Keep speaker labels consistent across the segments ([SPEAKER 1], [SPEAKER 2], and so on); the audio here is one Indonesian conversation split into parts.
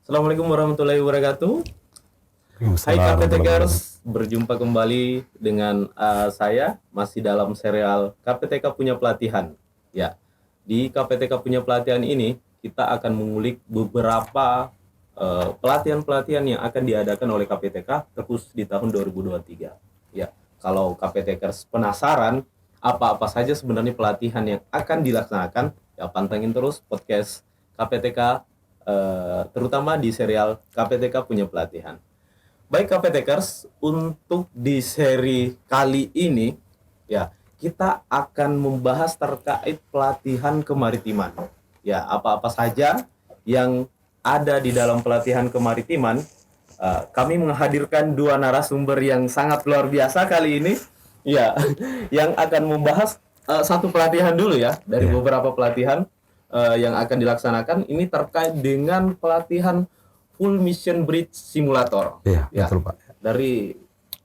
[SPEAKER 1] Assalamualaikum warahmatullahi wabarakatuh. Hai KPTKers, berjumpa kembali dengan saya masih dalam serial KPTK Punya Pelatihan. Ya, di KPTK Punya Pelatihan ini kita akan mengulik beberapa pelatihan-pelatihan yang akan diadakan oleh KPTK terkhusus di tahun 2023. Ya, kalau KPTKers penasaran apa-apa saja sebenarnya pelatihan yang akan dilaksanakan, ya pantengin terus podcast KPTK terutama di serial KPTK Punya Pelatihan. Baik KPTKers, untuk di seri kali ini ya kita akan membahas terkait pelatihan kemaritiman. Ya, apa-apa saja yang ada di dalam pelatihan kemaritiman. Kami menghadirkan dua narasumber yang sangat luar biasa kali ini. Ya, yang akan membahas satu pelatihan dulu ya dari beberapa pelatihan yang akan dilaksanakan. Ini terkait dengan pelatihan Full Mission Bridge Simulator.
[SPEAKER 2] Iya, ya, betul Pak.
[SPEAKER 1] Dari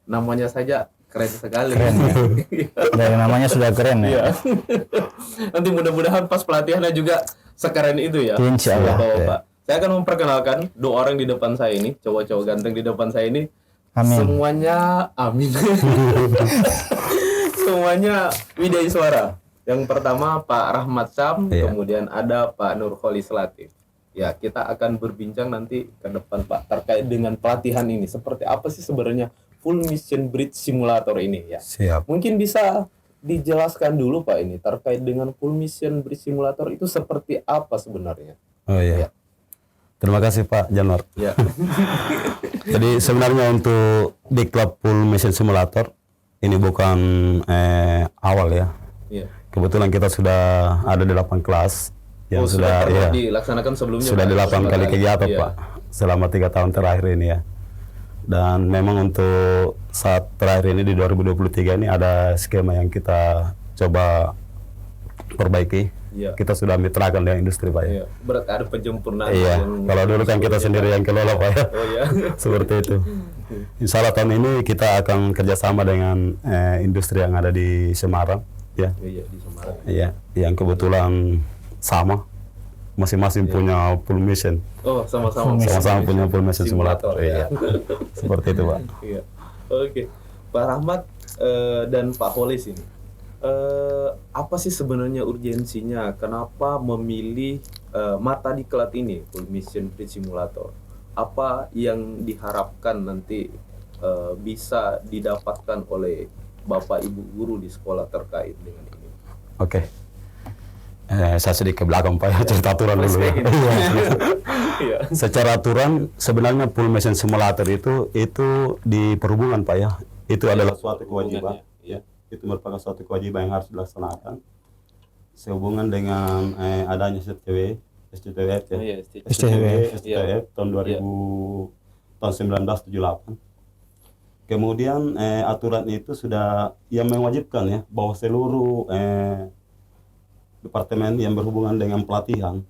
[SPEAKER 1] namanya saja keren sekali.
[SPEAKER 2] Keren ya. Dari namanya sudah keren ya.
[SPEAKER 1] Nanti mudah-mudahan pas pelatihannya juga sekeren itu ya.
[SPEAKER 2] Insya Allah.
[SPEAKER 1] Bapak. Saya akan memperkenalkan dua orang di depan saya ini, cowok-cowok ganteng di depan saya ini.
[SPEAKER 2] Amin.
[SPEAKER 1] Semuanya amin. Semuanya Widya Suara. Yang pertama Pak Rahmat Syam, kemudian ada Pak Nurholis Latif. Ya, kita akan berbincang nanti ke depan Pak terkait dengan pelatihan ini. Seperti apa sih sebenarnya Full Mission Bridge Simulator ini ya?
[SPEAKER 2] Siap.
[SPEAKER 1] Mungkin bisa dijelaskan dulu Pak ini terkait dengan Full Mission Bridge Simulator itu seperti apa sebenarnya?
[SPEAKER 2] Oh iya. Ya. Terima kasih Pak Januar.
[SPEAKER 1] Ya.
[SPEAKER 2] Jadi sebenarnya untuk di klub Full Mission Simulator ini bukan awal ya.
[SPEAKER 1] Ya.
[SPEAKER 2] Kebetulan kita sudah ada 8 kelas yang sudah
[SPEAKER 1] dilaksanakan sebelumnya.
[SPEAKER 2] Sudah 8 kali kegiatan Pak selama 3 tahun terakhir ini ya. Dan memang untuk saat terakhir ini di 2023 ini ada skema yang kita coba perbaiki. Ya. Kita sudah mitrakan dengan industri Pak ya.
[SPEAKER 1] Berarti ada penyempurnaan.
[SPEAKER 2] Iya. Kalau dulu kan kita sendiri yang kelola Pak ya.
[SPEAKER 1] Oh ya.
[SPEAKER 2] Seperti itu. Insya Allah tahun ini kita akan kerjasama dengan industri yang ada di Semarang ya.
[SPEAKER 1] Iya, di Semarang.
[SPEAKER 2] Iya. Yang kebetulan sama. Masing-masing punya full mission.
[SPEAKER 1] Oh, sama-sama
[SPEAKER 2] punya full mission simulator. Iya. Seperti itu Pak.
[SPEAKER 1] Iya. Oke. Pak Rahmat dan Pak Holis ini. Apa sih sebenarnya urgensinya? Kenapa memilih mata diklat ini Full Mission Bridge Simulator? Apa yang diharapkan nanti bisa didapatkan oleh Bapak Ibu guru di sekolah terkait dengan ini? Oke.
[SPEAKER 2] Saya sedikit ke belakang Pak ya, cerita aturan dulu ya.
[SPEAKER 1] Iya.
[SPEAKER 2] Secara aturan sebenarnya Full Mission Simulator itu di perhubungan Pak ya. Itu adalah suatu kewajiban. Ya. Itu merupakan suatu kewajiban yang harus dilaksanakan sehubungan dengan adanya SCTWF ya. SCTWF tahun 1978. Kemudian aturan itu sudah yang mewajibkan ya bahwa seluruh departemen yang berhubungan dengan pelatihan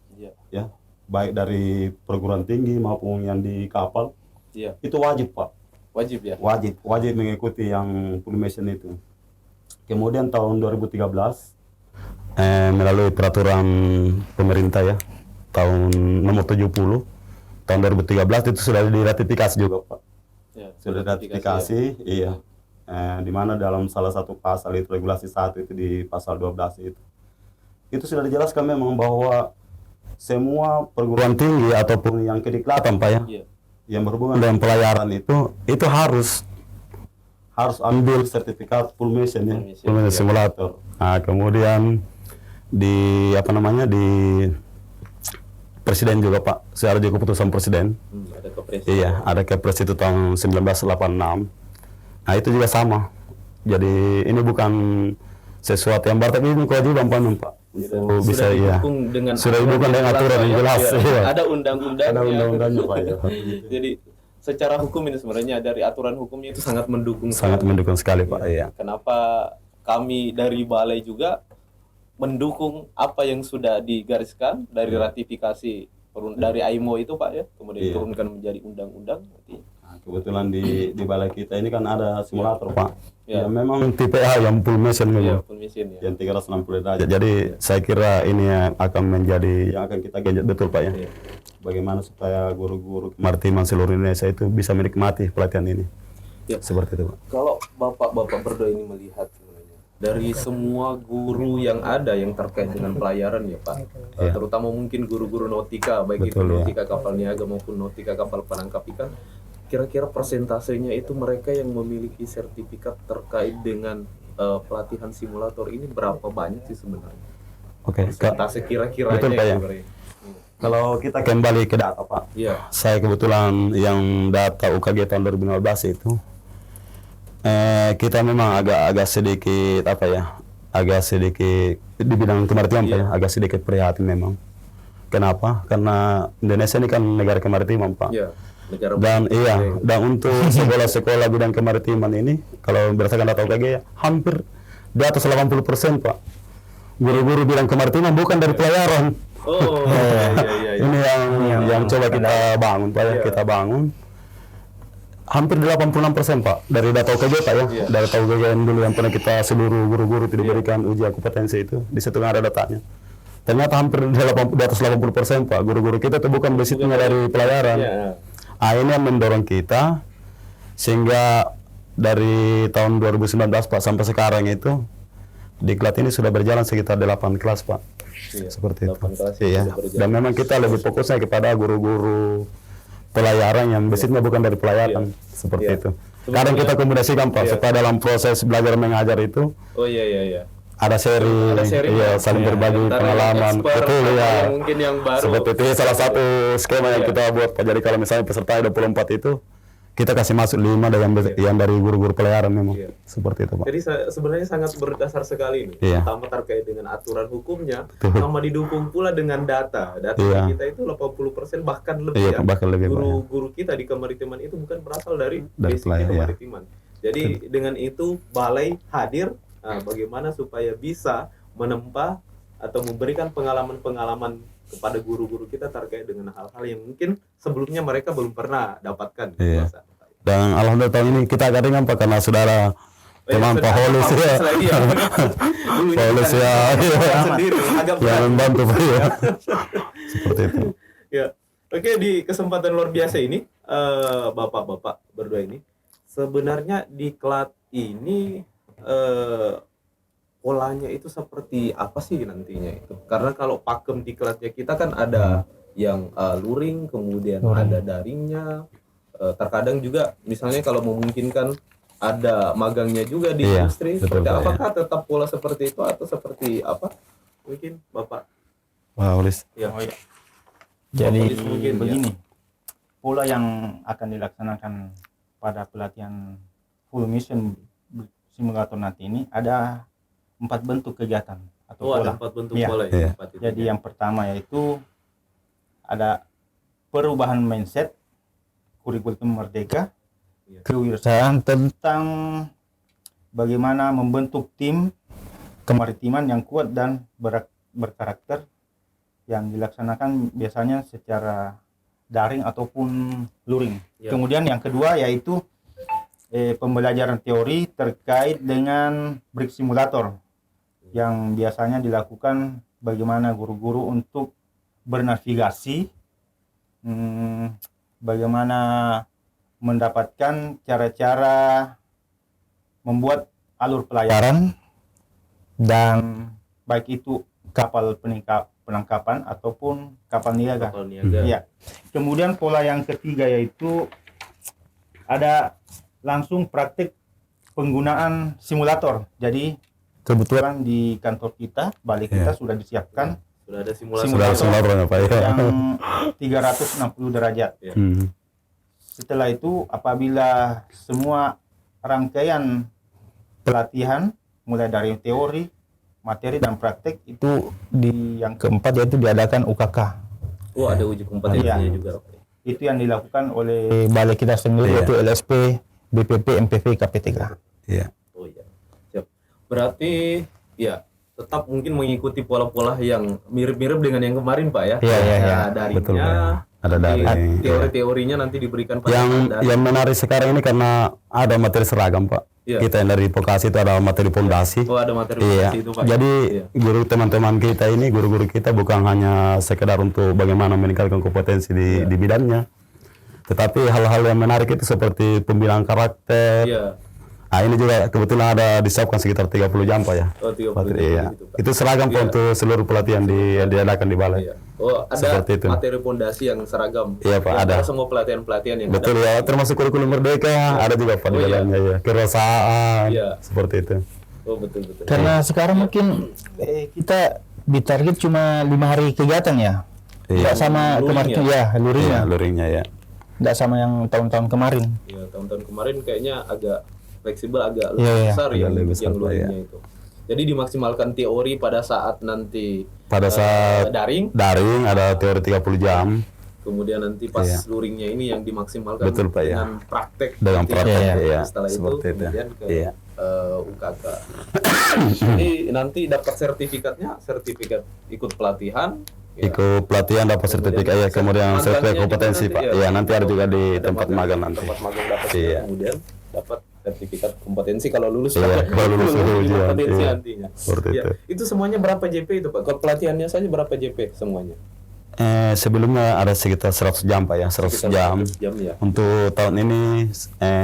[SPEAKER 2] ya baik dari perguruan tinggi maupun yang di kapal itu wajib Pak.
[SPEAKER 1] Wajib ya.
[SPEAKER 2] Wajib mengikuti yang Full Mission itu. Kemudian tahun 2013 melalui peraturan pemerintah ya tahun nomor 70 tahun 2013 itu sudah diratifikasi juga Pak. Ya, sudah diratifikasi iya. Di mana dalam salah satu pasal itu regulasi 1 itu di pasal 12 itu sudah dijelaskan memang bahwa semua perguruan tinggi ataupun yang kediklatan Pak ya yang berhubungan dengan pelayaran itu harus ambil sertifikat Full Mission ya, Full Mission Simulator. Nah, kemudian di Presiden juga Pak, secara juga keputusan Presiden.
[SPEAKER 1] Ada Kepres.
[SPEAKER 2] Iya, ada Kepres itu tahun 1986. Nah, itu juga sama. Jadi ini bukan sesuatu yang baru, tapi ini kewajiban Pak.
[SPEAKER 1] Sudah didukung dengan
[SPEAKER 2] aturan yang jelas.
[SPEAKER 1] Ada undang-undangnya.
[SPEAKER 2] Ada undang-undangnya Pak ya.
[SPEAKER 1] Jadi secara hukum ini sebenarnya dari aturan hukumnya itu sangat mendukung.
[SPEAKER 2] Sangat mendukung sekali Pak. Iya.
[SPEAKER 1] Kenapa kami dari Balai juga mendukung apa yang sudah digariskan dari ratifikasi dari AIMO itu Pak ya, kemudian diturunkan menjadi undang-undang.
[SPEAKER 2] kebetulan di balai kita ini kan ada simulator Pak.
[SPEAKER 1] Ya.
[SPEAKER 2] Ya memang tipe A yang full mesin
[SPEAKER 1] Iya,
[SPEAKER 2] memang.
[SPEAKER 1] full mesin ya.
[SPEAKER 2] Yang 360 derajat. Jadi saya kira ini yang akan menjadi yang akan kita genjot betul Pak ya.
[SPEAKER 1] Iya.
[SPEAKER 2] Bagaimana supaya guru-guru kemaritiman seluruh Indonesia itu bisa menikmati pelatihan ini.
[SPEAKER 1] Ya.
[SPEAKER 2] Seperti itu Pak.
[SPEAKER 1] Kalau bapak-bapak berdua ini melihat sebenarnya dari semua guru yang ada yang terkait dengan pelayaran ya Pak, terutama mungkin guru-guru nautika, baik itu
[SPEAKER 2] Betul, ya.
[SPEAKER 1] nautika kapal niaga maupun nautika kapal penangkap ikan, kira-kira persentasenya itu mereka yang memiliki sertifikat terkait dengan pelatihan simulator ini berapa banyak sih sebenarnya?
[SPEAKER 2] Oke.
[SPEAKER 1] Persentase kira-kiranya
[SPEAKER 2] Betul, Pak, ya.
[SPEAKER 1] sebenarnya.
[SPEAKER 2] Kalau kita kembali ke data Pak.
[SPEAKER 1] Iya.
[SPEAKER 2] Saya kebetulan yang data UKG tahun 2015 itu kita memang agak sedikit apa ya, agak sedikit di bidang kemaritiman Pak ya, agak sedikit prihatin memang. Kenapa? Karena Indonesia ini kan negara kemaritiman Pak.
[SPEAKER 1] Iya. Negara
[SPEAKER 2] dan untuk sekolah-sekolah bidang kemaritiman ini kalau berdasarkan data UKG ya, hampir di atas 80% Pak. Guru-guru bidang kemaritiman bukan dari pelayaran.
[SPEAKER 1] Oh, iya.
[SPEAKER 2] Ini yang coba kita bangun Pak ya, kita bangun. Hampir 86% Pak dari data UKG Pak ya. Dari data UKG yang dulu yang pernah kita seluruh guru-guru tidak diberikan ujian kompetensi itu, di situ ada datanya. Ternyata hampir di atas 80% Pak, guru-guru kita itu bukan basicnya dari pelayaran. Ini yang mendorong kita sehingga dari tahun 2019 Pak sampai sekarang itu diklat ini sudah berjalan sekitar 8 kelas Pak. Seperti itu. Iya. Dan memang kita lebih fokusnya kepada guru-guru pelayaran yang basicnya bukan dari pelayaran. Seperti itu. Kadang kita kombinasikan Pak supaya dalam proses belajar mengajar itu ada seri, saling berbagi pengalaman, betul ya.
[SPEAKER 1] Mungkin yang baru.
[SPEAKER 2] Seperti itu salah satu skema yang kita buat Pak. Jadi kalau misalnya peserta 24 itu, kita kasih masuk 5 yang dari guru-guru pelayaran memang. Seperti itu Pak.
[SPEAKER 1] Jadi sebenarnya sangat berdasar sekali ini. Pertama terkait dengan aturan hukumnya, sama didukung pula dengan data. Data kita itu 80% bahkan lebih.
[SPEAKER 2] Bahkan lebih
[SPEAKER 1] guru-guru kita di kemaritiman itu bukan berasal dari basic kemaritiman. Jadi dengan itu balai hadir. Bagaimana supaya bisa menempa atau memberikan pengalaman-pengalaman kepada guru-guru kita terkait dengan hal-hal yang mungkin sebelumnya mereka belum pernah dapatkan.
[SPEAKER 2] Dan alhamdulillah tahun ini kita agak ringan Pak karena saudara teman Pak Holus ya. Holus ya. Yang membantu Pak ya. Seperti itu.
[SPEAKER 1] Ya. Oke, di kesempatan luar biasa ini bapak-bapak berdua ini sebenarnya di klat ini polanya itu seperti apa sih nantinya itu? Karena kalau pakem di kelasnya kita kan ada yang luring, kemudian ada daringnya, terkadang juga misalnya kalau memungkinkan ada magangnya juga di industri. Seperti apakah tetap pola seperti itu atau seperti apa? Mungkin Bapak.
[SPEAKER 2] Ulis.
[SPEAKER 1] Ya.
[SPEAKER 3] Jadi begini, pola yang akan dilaksanakan pada pelatihan full mission simulator nanti ini ada 4 bentuk kegiatan atau pola.
[SPEAKER 1] Ada 4 bentuk pola ya.
[SPEAKER 3] Jadi yang pertama yaitu ada perubahan mindset kurikulum merdeka, kewirausahaan tentang bagaimana membentuk tim kemaritiman yang kuat dan berkarakter yang dilaksanakan biasanya secara daring ataupun luring. Kemudian yang kedua yaitu pembelajaran teori terkait dengan brick simulator yang biasanya dilakukan bagaimana guru-guru untuk bernavigasi, bagaimana mendapatkan cara-cara membuat alur pelayaran dan baik itu kapal penangkapan ataupun kapal niaga. Ya. Kemudian pola yang ketiga yaitu ada langsung praktik penggunaan simulator. Jadi kebetulan di kantor kita, balai kita sudah disiapkan
[SPEAKER 1] sudah ada simulator
[SPEAKER 2] Pak ya.
[SPEAKER 3] Yang 360 derajat. Setelah itu apabila semua rangkaian pelatihan mulai dari teori, materi dan praktik itu di yang keempat yaitu diadakan UKK.
[SPEAKER 1] Ada uji kompetensinya juga.
[SPEAKER 3] Itu yang dilakukan oleh balai kita sendiri yaitu LSP, BPP, MPV, KP3.
[SPEAKER 2] Iya.
[SPEAKER 1] Siap. Berarti tetap mungkin mengikuti pola-pola yang mirip-mirip dengan yang kemarin Pak ya.
[SPEAKER 3] Iya.
[SPEAKER 1] Daringnya,
[SPEAKER 2] Ada
[SPEAKER 1] Nanti
[SPEAKER 2] daring.
[SPEAKER 1] teori-teorinya nanti diberikan pada Anda.
[SPEAKER 2] Yang menarik sekarang ini karena ada materi seragam, Pak.
[SPEAKER 1] Iya.
[SPEAKER 2] Kita yang dari vokasi itu ada materi pondasi.
[SPEAKER 1] Oh, ada materi
[SPEAKER 2] Iya.
[SPEAKER 1] fondasi itu, Pak.
[SPEAKER 2] Jadi
[SPEAKER 1] Iya.
[SPEAKER 2] guru teman-teman kita ini, guru-guru kita bukan hanya sekedar untuk bagaimana meningkatkan kompetensi di bidangnya, tetapi hal-hal yang menarik itu seperti pembinaan karakter.
[SPEAKER 1] Iya.
[SPEAKER 2] Nah, ini juga kebetulan ada disiapkan sekitar 30 jam, Pak ya.
[SPEAKER 1] Oh, 30
[SPEAKER 2] Materi,
[SPEAKER 1] jam
[SPEAKER 2] iya.
[SPEAKER 1] gitu, Pak.
[SPEAKER 2] Itu seragam Pak, untuk seluruh pelatihan yang diadakan di balai.
[SPEAKER 1] Iya. Oh, ada
[SPEAKER 2] Seperti itu.
[SPEAKER 1] materi fondasi yang seragam.
[SPEAKER 2] Iya, Pak,
[SPEAKER 1] Yang
[SPEAKER 2] ada.
[SPEAKER 1] semua pelatihan-pelatihan yang
[SPEAKER 2] Betul
[SPEAKER 1] ada.
[SPEAKER 2] ya, termasuk kurikulum merdeka ada juga Pak di
[SPEAKER 1] Oh, iya.
[SPEAKER 2] dalamnya ya. Keresahan,
[SPEAKER 1] Iya.
[SPEAKER 2] seperti itu.
[SPEAKER 1] Oh, betul.
[SPEAKER 4] Karena sekarang mungkin kita ditarget cuma 5 hari kegiatan ya.
[SPEAKER 2] Iya.
[SPEAKER 4] Nggak sama
[SPEAKER 1] Luring
[SPEAKER 4] kemarin
[SPEAKER 1] ya?
[SPEAKER 4] ya, luringnya.
[SPEAKER 2] Iya, luringnya ya.
[SPEAKER 4] Nggak sama yang tahun-tahun kemarin.
[SPEAKER 1] Ya, tahun-tahun kemarin kayaknya agak fleksibel, agak
[SPEAKER 4] Iya, iya.
[SPEAKER 1] besar
[SPEAKER 2] Agak
[SPEAKER 1] yang
[SPEAKER 2] lebih besar, Pak,
[SPEAKER 1] luringnya itu. Jadi dimaksimalkan teori pada saat nanti
[SPEAKER 2] Pada saat
[SPEAKER 1] daring,
[SPEAKER 2] daring ada teori 30 jam
[SPEAKER 1] kemudian nanti pas
[SPEAKER 2] Iya.
[SPEAKER 1] luringnya ini yang dimaksimalkan
[SPEAKER 2] Betul, Pak, ya.
[SPEAKER 1] dengan praktek.
[SPEAKER 2] dengan
[SPEAKER 1] nanti.
[SPEAKER 2] praktek
[SPEAKER 4] Iya,
[SPEAKER 2] ya,
[SPEAKER 1] Setelah itu
[SPEAKER 2] seperti itu.
[SPEAKER 1] kemudian ke
[SPEAKER 2] Iya.
[SPEAKER 1] UKK. Jadi nanti dapat sertifikat ikut pelatihan. Ya.
[SPEAKER 2] Ikut pelatihan dapat sertifikat ya, kemudian
[SPEAKER 1] Magangnya
[SPEAKER 2] sertifikat
[SPEAKER 1] juga
[SPEAKER 2] kompetensi
[SPEAKER 1] nanti,
[SPEAKER 2] Pak.
[SPEAKER 1] ya.
[SPEAKER 2] Iya, nanti ada juga di
[SPEAKER 1] Ada
[SPEAKER 2] tempat magang nanti.
[SPEAKER 1] Tempat magang dapat
[SPEAKER 2] Iya.
[SPEAKER 1] kemudian dapat sertifikat kompetensi kalau lulus.
[SPEAKER 2] Iya, kalau lulus ujian,
[SPEAKER 1] kompetensi
[SPEAKER 2] iya.
[SPEAKER 1] nantinya.
[SPEAKER 2] Seperti
[SPEAKER 1] Iya.
[SPEAKER 2] itu.
[SPEAKER 1] Itu semuanya berapa JP itu, Pak? Kalau pelatihannya saja berapa JP semuanya?
[SPEAKER 2] Sebelumnya ada sekitar 100 jam Pak ya, 100
[SPEAKER 1] Sekitar
[SPEAKER 2] jam.
[SPEAKER 1] 100 jam ya.
[SPEAKER 2] Untuk tahun ini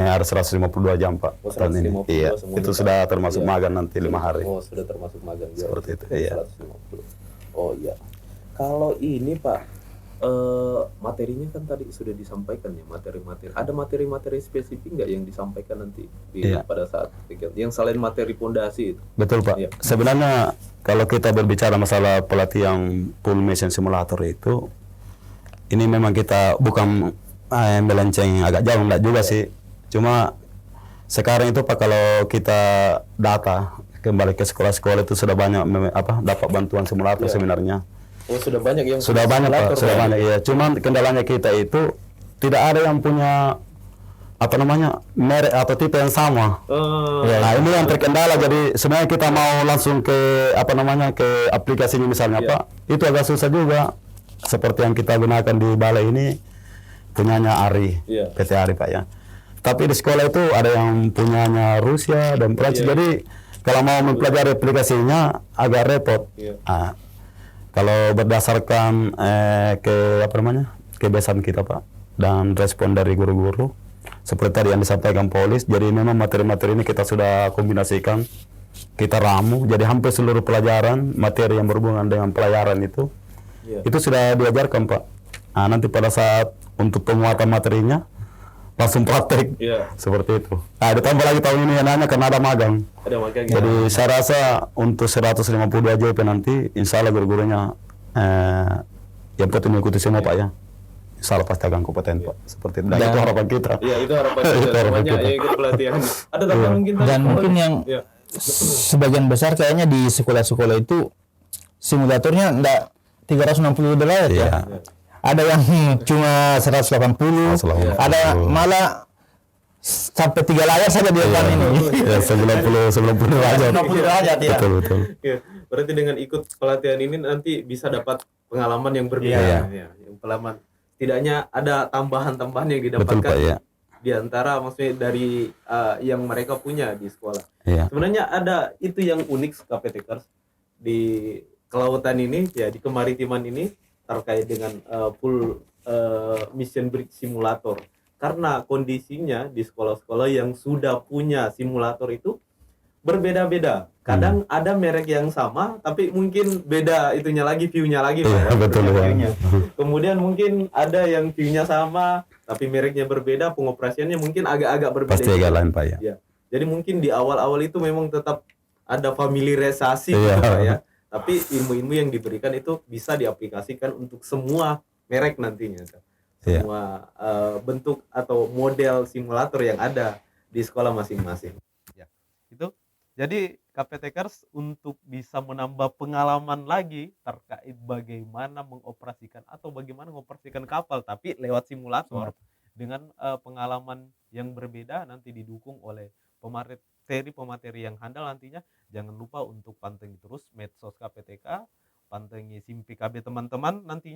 [SPEAKER 2] ada 152 jam Pak.
[SPEAKER 1] Oh,
[SPEAKER 2] Tahun ini.
[SPEAKER 1] 152
[SPEAKER 2] Iya,
[SPEAKER 1] semuanya,
[SPEAKER 2] itu
[SPEAKER 1] Pak.
[SPEAKER 2] sudah termasuk
[SPEAKER 1] Iya.
[SPEAKER 2] magang nanti 5 hari.
[SPEAKER 1] Oh, sudah termasuk magang ya.
[SPEAKER 2] Seperti itu, iya.
[SPEAKER 1] 150. Oh iya. Kalau ini Pak, materinya kan tadi sudah disampaikan ya, materi-materi. Ada materi-materi spesifik nggak yang disampaikan nanti
[SPEAKER 2] Iya.
[SPEAKER 1] pada saat kegiatan? Yang selain materi pondasi itu?
[SPEAKER 2] Betul Pak.
[SPEAKER 1] Iya.
[SPEAKER 2] Sebenarnya kalau kita berbicara masalah pelatihan full mission simulator itu, ini memang kita bukan melenceng agak jauh enggak juga sih. Cuma sekarang itu Pak, kalau kita data kembali ke sekolah-sekolah itu sudah banyak dapat bantuan simulator
[SPEAKER 1] Iya.
[SPEAKER 2] sebenarnya.
[SPEAKER 1] Oh, sudah banyak yang
[SPEAKER 2] Sudah banyak Pak,
[SPEAKER 1] simulator,
[SPEAKER 2] sudah
[SPEAKER 1] Pak.
[SPEAKER 2] banyak ya. Cuman kendalanya kita itu tidak ada yang punya merek atau tipe yang sama. Nah, ini yang terkendala. Jadi sebenarnya kita mau langsung ke ke aplikasinya misalnya
[SPEAKER 1] Iya.
[SPEAKER 2] Pak, itu agak susah juga. Seperti yang kita gunakan di balai ini punyanya ARI,
[SPEAKER 1] Iya.
[SPEAKER 2] PT ARI Pak ya. Tapi di sekolah itu ada yang punyanya Rusia dan Prancis.
[SPEAKER 1] Iya.
[SPEAKER 2] Jadi kalau mau mempelajari aplikasinya agak repot.
[SPEAKER 1] Iya.
[SPEAKER 2] Nah, kalau berdasarkan kebiasaan kita Pak dan respon dari guru-guru seperti tadi yang disampaikan Polis, jadi memang materi-materi ini kita sudah kombinasikan, kita ramu, jadi hampir seluruh pelajaran materi yang berhubungan dengan pelayaran itu
[SPEAKER 1] Iya.
[SPEAKER 2] itu sudah diajarkan Pak. Nah, nanti pada saat untuk penguatan materinya langsung praktek.
[SPEAKER 1] Iya.
[SPEAKER 2] Seperti itu. Nah, ditambah lagi tahun ini yang nanya karena ada magang.
[SPEAKER 1] Ada magang.
[SPEAKER 2] Jadi saya rasa untuk 152 JP nanti insya Allah guru-gurunya yang penting mengikuti semua Pak ya. Insya Allah pasti akan kompeten Pak. Seperti itu. Dan itu harapan kita.
[SPEAKER 1] Iya, itu harapan kita
[SPEAKER 2] Itu harapan
[SPEAKER 1] semuanya
[SPEAKER 2] kita.
[SPEAKER 1] yang ikut pelatihan. Ada tambahan mungkin tadi?
[SPEAKER 4] Dan mungkin yang
[SPEAKER 1] Iya.
[SPEAKER 4] sebagian besar kayaknya di sekolah-sekolah itu simulatornya enggak 360 derajat ya.
[SPEAKER 2] Iya.
[SPEAKER 4] Ada yang cuma 180,
[SPEAKER 2] 180.
[SPEAKER 4] ada malah sampai 3 layar saja di depan ini.
[SPEAKER 2] Ya 90 aja.
[SPEAKER 4] 90 derajat ya.
[SPEAKER 2] Betul.
[SPEAKER 1] Iya. Berarti dengan ikut pelatihan ini nanti bisa dapat pengalaman yang berbeda.
[SPEAKER 2] Iya.
[SPEAKER 1] Ya, yang pengalaman. Tidaknya ada tambahan-tambahan yang
[SPEAKER 2] Betul
[SPEAKER 1] didapatkan
[SPEAKER 2] Pak ya.
[SPEAKER 1] di antara maksudnya dari yang mereka punya di sekolah.
[SPEAKER 2] Iya.
[SPEAKER 1] Sebenarnya ada itu yang unik KPTKers di kelautan ini ya, di kemaritiman ini terkait dengan full mission bridge simulator. Karena kondisinya di sekolah-sekolah yang sudah punya simulator itu berbeda-beda. Kadang ada merek yang sama, tapi mungkin beda itunya lagi, view-nya lagi, Pak,
[SPEAKER 2] Iya,
[SPEAKER 1] ya.
[SPEAKER 2] betul ya.
[SPEAKER 1] View-nya. Kemudian mungkin ada yang view-nya sama, tapi mereknya berbeda, pengoperasiannya mungkin agak-agak berbeda.
[SPEAKER 2] Pasti agak lain Pak ya.
[SPEAKER 1] Ya. Jadi mungkin di awal-awal itu memang tetap ada familiarisasi
[SPEAKER 2] Iya.
[SPEAKER 1] gitu, Pak, ya. Tapi ilmu-ilmu yang diberikan itu bisa diaplikasikan untuk semua merek nantinya.
[SPEAKER 2] Iya.
[SPEAKER 1] Semua bentuk atau model simulator yang ada di sekolah masing-masing. Ya, itu. Jadi KPTKers untuk bisa menambah pengalaman lagi terkait bagaimana mengoperasikan atau bagaimana mengoperasikan kapal tapi lewat simulator dengan pengalaman yang berbeda nanti didukung oleh pemateri yang handal nantinya. Jangan lupa untuk pantengin terus medsos KPTK pantengin SIM PKB teman-teman nanti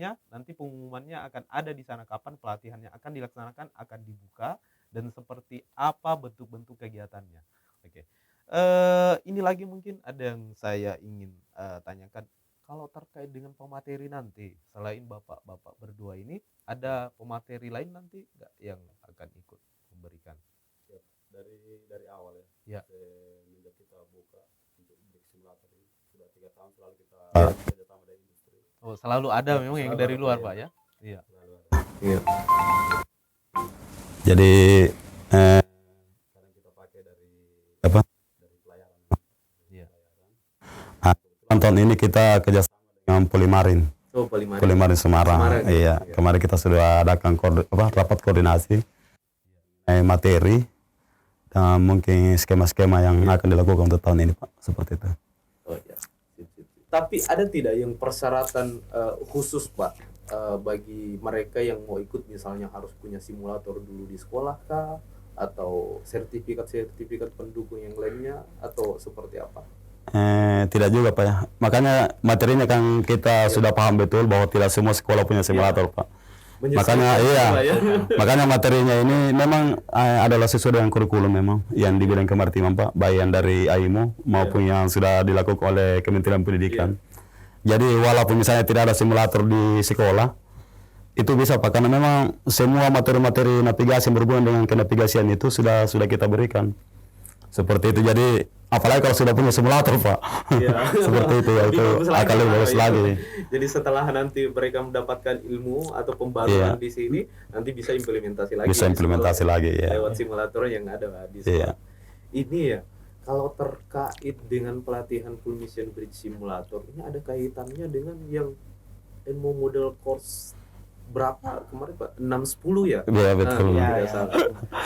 [SPEAKER 1] pengumumannya akan ada di sana kapan pelatihannya akan dilaksanakan, akan dibuka dan seperti apa bentuk-bentuk kegiatannya. Oke. Ini lagi mungkin ada yang saya ingin tanyakan. Kalau terkait dengan pemateri nanti, selain bapak-bapak berdua ini, ada pemateri lain nanti nggak yang akan ikut memberikan?
[SPEAKER 2] Dari awal ya.
[SPEAKER 1] Ya.
[SPEAKER 2] Semenjak kita buka untuk Big Simulator ini sudah 3 tahun selalu kita kerjasama dengan industri.
[SPEAKER 1] Oh, selalu ada memang yang dari luar, Pak ya? Iya.
[SPEAKER 2] Iya. Jadi kadang kita pakai dari pelayaran.
[SPEAKER 1] Iya.
[SPEAKER 2] Tahun ini kita kerjasama dengan Polimarin.
[SPEAKER 1] Oh, Polimarin.
[SPEAKER 2] Polimarin Semarang.
[SPEAKER 1] Semarang.
[SPEAKER 2] Iya. Kemarin kita sudah adakan rapat koordinasi materi dan mungkin skema-skema yang akan dilakukan untuk tahun ini, Pak. Seperti itu.
[SPEAKER 1] Oh ya. Tapi ada tidak yang persyaratan khusus, Pak, bagi mereka yang mau ikut, misalnya harus punya simulator dulu di sekolah kah, atau sertifikat pendukung yang lainnya, atau seperti apa?
[SPEAKER 2] Tidak juga, Pak ya. Makanya materinya kan kita sudah paham betul bahwa tidak semua sekolah punya simulator, Pak. Makanya makanya materinya ini memang adalah sesuai dengan kurikulum memang yang di bidang kemaritiman, Pak, baik yang dari AIMO maupun yang sudah dilakukan oleh Kementerian Pendidikan. Jadi walaupun misalnya tidak ada simulator di sekolah, itu bisa, Pak, karena memang semua materi-materi navigasi yang berhubungan dengan kenavigasian itu sudah kita berikan. Seperti itu. Jadi apalagi kalau sudah punya simulator, Pak. Seperti itu ya, itu akan lebih bagus lagi.
[SPEAKER 1] Jadi setelah nanti mereka mendapatkan ilmu atau pembaruan di sini, nanti bisa implementasi lagi.
[SPEAKER 2] Bisa implementasi lagi ya.
[SPEAKER 1] Lewat simulator yang ada di sekolah. Ini ya, kalau terkait dengan pelatihan full mission bridge simulator, ini ada kaitannya dengan yang ilmu model course berapa kemarin, Pak? 6-10 ya?
[SPEAKER 2] Iya, betul.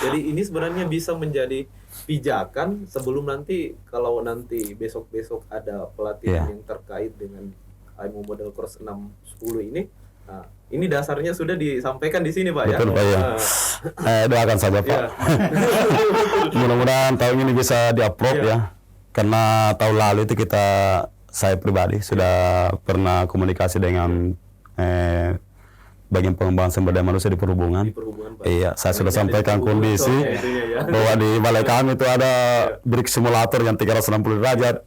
[SPEAKER 1] Jadi ini sebenarnya bisa menjadi pijakan sebelum nanti, kalau nanti besok-besok ada pelatihan yang terkait dengan ilmu model course 6-10 ini. Nah, ini dasarnya sudah disampaikan di sini, Pak.
[SPEAKER 2] Betul, Pak, ya. Doakan saja, Pak. Mudah-mudahan tahun ini bisa di-upload ya. Karena tahun lalu itu saya pribadi sudah pernah komunikasi dengan bagian pengembangan sumber daya manusia di perhubungan.
[SPEAKER 1] Pak.
[SPEAKER 2] Iya, saya sudah sampaikan kondisi bahwa di balai kami itu ada bridge simulator yang 360 derajat.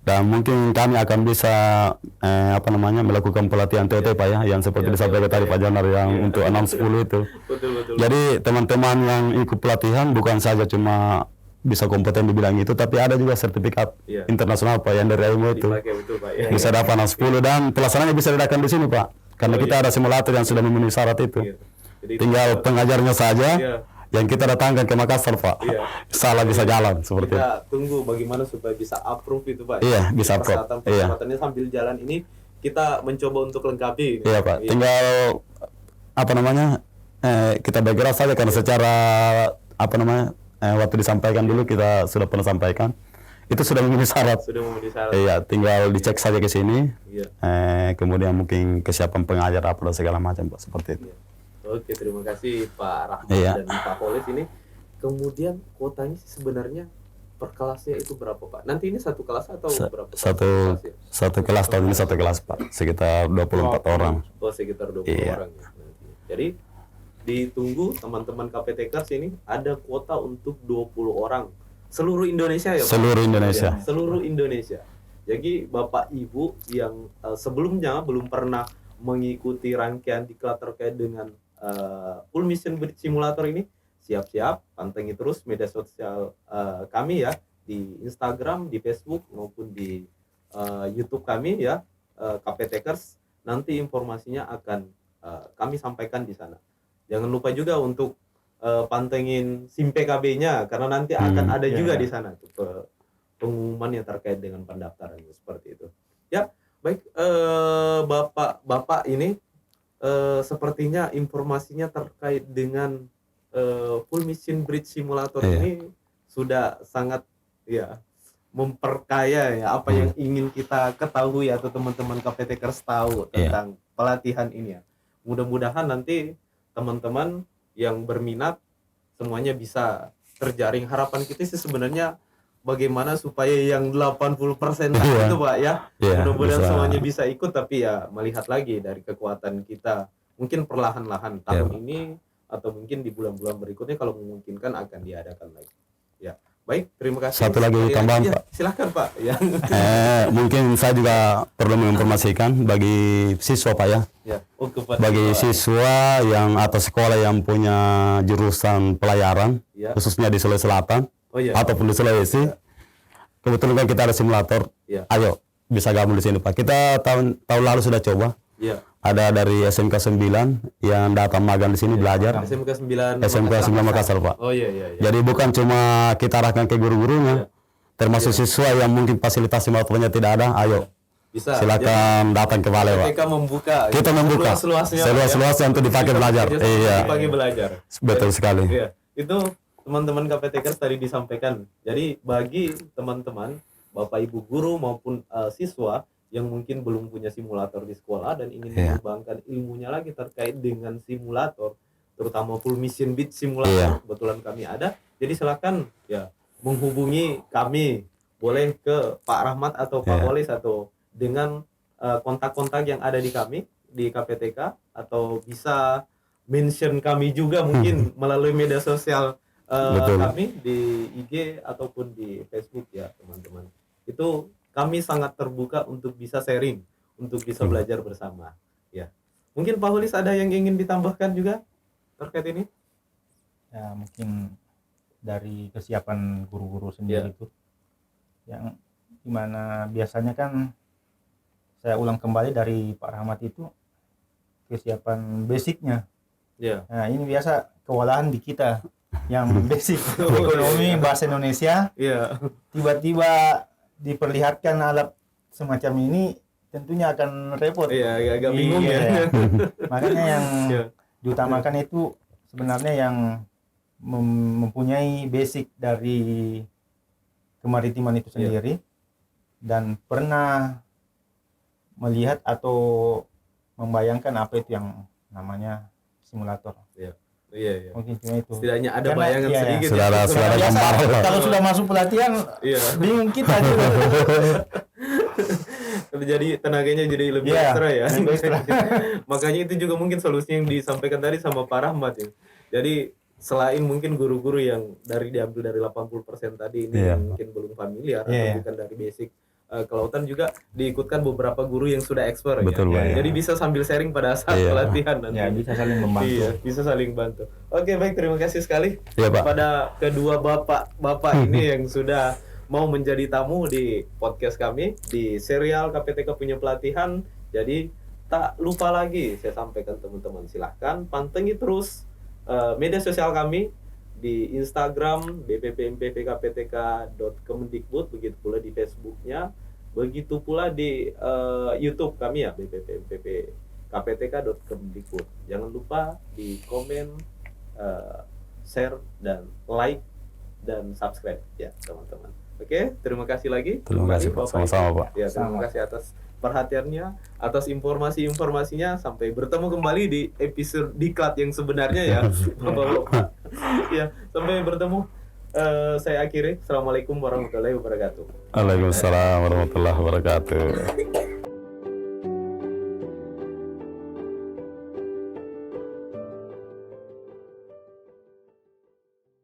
[SPEAKER 2] Dan mungkin kami akan bisa melakukan pelatihan TOT, Pak ya, yang seperti disampaikan tadi Pak Janar yang untuk 6-10 itu.
[SPEAKER 1] Betul.
[SPEAKER 2] Jadi teman-teman yang ikut pelatihan bukan saja cuma bisa kompeten di bidang itu, tapi ada juga sertifikat internasional, Pak, yang dari AIMO itu.
[SPEAKER 1] Betul, Pak.
[SPEAKER 2] Bisa dapat 6-10 dan pelaksanaannya bisa dilakukan di sini, Pak. Karena kita ada simulator yang sudah memenuhi syarat itu.
[SPEAKER 1] Jadi
[SPEAKER 2] tinggal pengajarnya saja yang kita datangkan ke Makassar, Pak. Salah bisa jalan seperti itu.
[SPEAKER 1] Kita tunggu bagaimana supaya bisa approve itu, Pak.
[SPEAKER 2] Iya, bisa approve.
[SPEAKER 1] Persyaratannya sambil jalan ini kita mencoba untuk lengkapi.
[SPEAKER 2] Iya, Pak. Tinggal kita background saja, karena secara waktu disampaikan dulu kita sudah pernah sampaikan. Itu sudah memenuhi syarat. Iya, tinggal dicek saja ke sini. Kemudian mungkin kesiapan pengajar apa dan segala macam, Pak, seperti itu.
[SPEAKER 1] Oke, terima kasih Pak Rahmat dan Pak Polis ini. Kemudian kuotanya sebenarnya per kelasnya itu berapa, Pak? Nanti ini satu kelas atau berapa?
[SPEAKER 2] Satu kelas tahun ini satu kelas, Pak. Sekitar 24 orang.
[SPEAKER 1] Oh, sekitar 20 orang ya. Jadi ditunggu teman-teman KPTKers ini ada kuota untuk 20 orang. Seluruh Indonesia ya, Pak? Seluruh Indonesia. Jadi Bapak Ibu yang sebelumnya belum pernah mengikuti rangkaian diklat terkait dengan full mission bridge simulator ini, siap-siap pantengin terus media sosial kami ya, di Instagram, di Facebook maupun di YouTube kami ya, KPTKers. Nanti informasinya akan kami sampaikan di sana. Jangan lupa juga untuk pantengin SIM PKB-nya, karena nanti akan ada juga di sana tuh pengumuman yang terkait dengan pendaftaran seperti itu. Ya, baik, Bapak ini sepertinya informasinya terkait dengan full mission bridge simulator ini sudah sangat memperkaya ya apa yang ingin kita ketahui atau teman-teman KPTKers tahu tentang pelatihan ini ya. Mudah-mudahan nanti teman-teman yang berminat semuanya bisa terjaring. Harapan kita sih sebenarnya bagaimana supaya yang 80%
[SPEAKER 2] Iya.
[SPEAKER 1] itu Pak ya.
[SPEAKER 2] Iya,
[SPEAKER 1] Mudah-mudahan
[SPEAKER 2] bisa.
[SPEAKER 1] semuanya bisa ikut, tapi ya melihat lagi dari kekuatan kita. Mungkin perlahan-lahan tahun ini atau mungkin di bulan-bulan berikutnya kalau memungkinkan akan diadakan lagi. Ya. Baik, terima kasih.
[SPEAKER 2] Satu lagi
[SPEAKER 1] Sekali
[SPEAKER 2] tambahan,
[SPEAKER 1] ya,
[SPEAKER 2] Pak.
[SPEAKER 1] Silahkan Pak. Ya.
[SPEAKER 2] Mungkin saya juga perlu menginformasikan bagi siswa Pak ya.
[SPEAKER 1] Ya. Oh, kepada
[SPEAKER 2] Bagi
[SPEAKER 1] Pak.
[SPEAKER 2] siswa yang atau sekolah yang punya jurusan pelayaran,
[SPEAKER 1] Ya.
[SPEAKER 2] khususnya di Sulawesi Selatan
[SPEAKER 1] Oh iya.
[SPEAKER 2] ataupun di Sulawesi, kebetulan kan kita ada simulator.
[SPEAKER 1] Ya.
[SPEAKER 2] Ayo bisa gabung di sini Pak. Kita tahun lalu sudah coba.
[SPEAKER 1] Ya.
[SPEAKER 2] Ada dari SMK 9 yang datang magang di sini belajar.
[SPEAKER 1] SMK 9
[SPEAKER 2] SMK 9 Makassar Pak.
[SPEAKER 1] Oh iya.
[SPEAKER 2] Jadi bukan cuma kita arahkan ke guru-gurunya, termasuk siswa yang mungkin fasilitas simulatornya tidak ada. Ayo
[SPEAKER 1] Bisa.
[SPEAKER 2] silakan datang ke Balai Pak.
[SPEAKER 1] Kita membuka.
[SPEAKER 2] Kita membuka
[SPEAKER 1] seluas-luasnya.
[SPEAKER 2] seluas-luasnya untuk dipakai belajar. Iya,
[SPEAKER 1] Dipakai belajar.
[SPEAKER 2] betul sekali.
[SPEAKER 1] Iya. Itu teman-teman KPTKers tadi disampaikan. Jadi bagi teman-teman, Bapak Ibu guru maupun siswa yang mungkin belum punya simulator di sekolah dan ingin
[SPEAKER 2] Iya.
[SPEAKER 1] mengembangkan ilmunya lagi terkait dengan simulator, terutama full mission bit simulator,
[SPEAKER 2] Iya.
[SPEAKER 1] kebetulan kami ada. Jadi silakan ya menghubungi kami, boleh ke Pak Rahmat atau Pak
[SPEAKER 2] Iya.
[SPEAKER 1] Walis atau dengan kontak-kontak yang ada di kami di KPTK, atau bisa mention kami juga mungkin melalui media sosial
[SPEAKER 2] Betul.
[SPEAKER 1] kami di IG ataupun di Facebook ya teman-teman. Itu kami sangat terbuka untuk bisa sharing, untuk bisa belajar bersama. Ya, mungkin Pak Hulis ada yang ingin ditambahkan juga terkait ini?
[SPEAKER 3] Ya mungkin dari kesiapan guru-guru sendiri
[SPEAKER 1] Ya.
[SPEAKER 3] itu, yang dimana biasanya kan saya ulang kembali dari Pak Rahmat itu kesiapan basicnya.
[SPEAKER 1] Ya,
[SPEAKER 3] Nah ini biasa kewalahan di kita yang basic ekonomi bahasa Indonesia,
[SPEAKER 1] iya,
[SPEAKER 3] tiba-tiba diperlihatkan alat semacam ini tentunya akan repot.
[SPEAKER 1] iya, agak bingung
[SPEAKER 3] Iya.
[SPEAKER 1] ya.
[SPEAKER 3] Makanya yang
[SPEAKER 1] Iya.
[SPEAKER 3] diutamakan itu sebenarnya yang mempunyai basic dari kemaritiman itu sendiri dan pernah melihat atau membayangkan apa itu yang namanya simulator.
[SPEAKER 1] Iya, iya.
[SPEAKER 3] Mungkin cuma itu.
[SPEAKER 1] Setidaknya ada
[SPEAKER 3] Karena-
[SPEAKER 1] bayangan
[SPEAKER 3] iya, iya.
[SPEAKER 1] sedikit.
[SPEAKER 2] Saudara-
[SPEAKER 1] ya.
[SPEAKER 2] saudara
[SPEAKER 3] Biasa,
[SPEAKER 2] gambar lah.
[SPEAKER 3] kalau sudah masuk pelatihan
[SPEAKER 1] Iya.
[SPEAKER 3] bingung kita juga.
[SPEAKER 1] Jadi tenaganya jadi lebih
[SPEAKER 3] Iya,
[SPEAKER 1] ekstra ya.
[SPEAKER 3] lebih ekstra.
[SPEAKER 1] Makanya itu juga mungkin solusi yang disampaikan tadi sama Pak Rahmat ya. Jadi selain mungkin guru-guru yang diambil dari 80% tadi ini
[SPEAKER 2] Iya.
[SPEAKER 1] yang mungkin belum familiar
[SPEAKER 3] Iya.
[SPEAKER 1] atau bukan dari basic kelautan, juga diikutkan beberapa guru yang sudah expert
[SPEAKER 2] Betul,
[SPEAKER 1] ya.
[SPEAKER 2] Pak, ya.
[SPEAKER 1] Jadi bisa sambil sharing pada saat
[SPEAKER 2] Iya.
[SPEAKER 1] pelatihan nanti.
[SPEAKER 3] Ya bisa saling membantu.
[SPEAKER 1] Iya, bisa saling bantu. Oke, baik, terima kasih sekali
[SPEAKER 2] Iya, Pak.
[SPEAKER 1] kepada kedua bapak ini yang sudah mau menjadi tamu di podcast kami di serial KPTK Punya Pelatihan. Jadi tak lupa lagi saya sampaikan teman-teman, silahkan pantengin terus media sosial kami di Instagram bppmpppkptk.kemendikbud, begitu pula di Facebooknya, begitu pula di YouTube kami ya bppmpppkptk.kemendikbud. Jangan lupa di komen, share dan like dan subscribe ya teman-teman. Oke, terima kasih lagi.
[SPEAKER 2] Terima kasih, Pak.
[SPEAKER 1] Bapak
[SPEAKER 2] Sama-sama,
[SPEAKER 1] Ibu.
[SPEAKER 2] Pak.
[SPEAKER 1] Ya, terima
[SPEAKER 3] Sama.
[SPEAKER 1] kasih atas perhatiannya, atas informasinya. Sampai bertemu kembali di episode diklat yang sebenarnya ya, Bapak-bapak. Ya, sampai bertemu. Saya akhiri. Assalamualaikum warahmatullahi wabarakatuh.
[SPEAKER 2] Waalaikumsalam warahmatullahi wabarakatuh.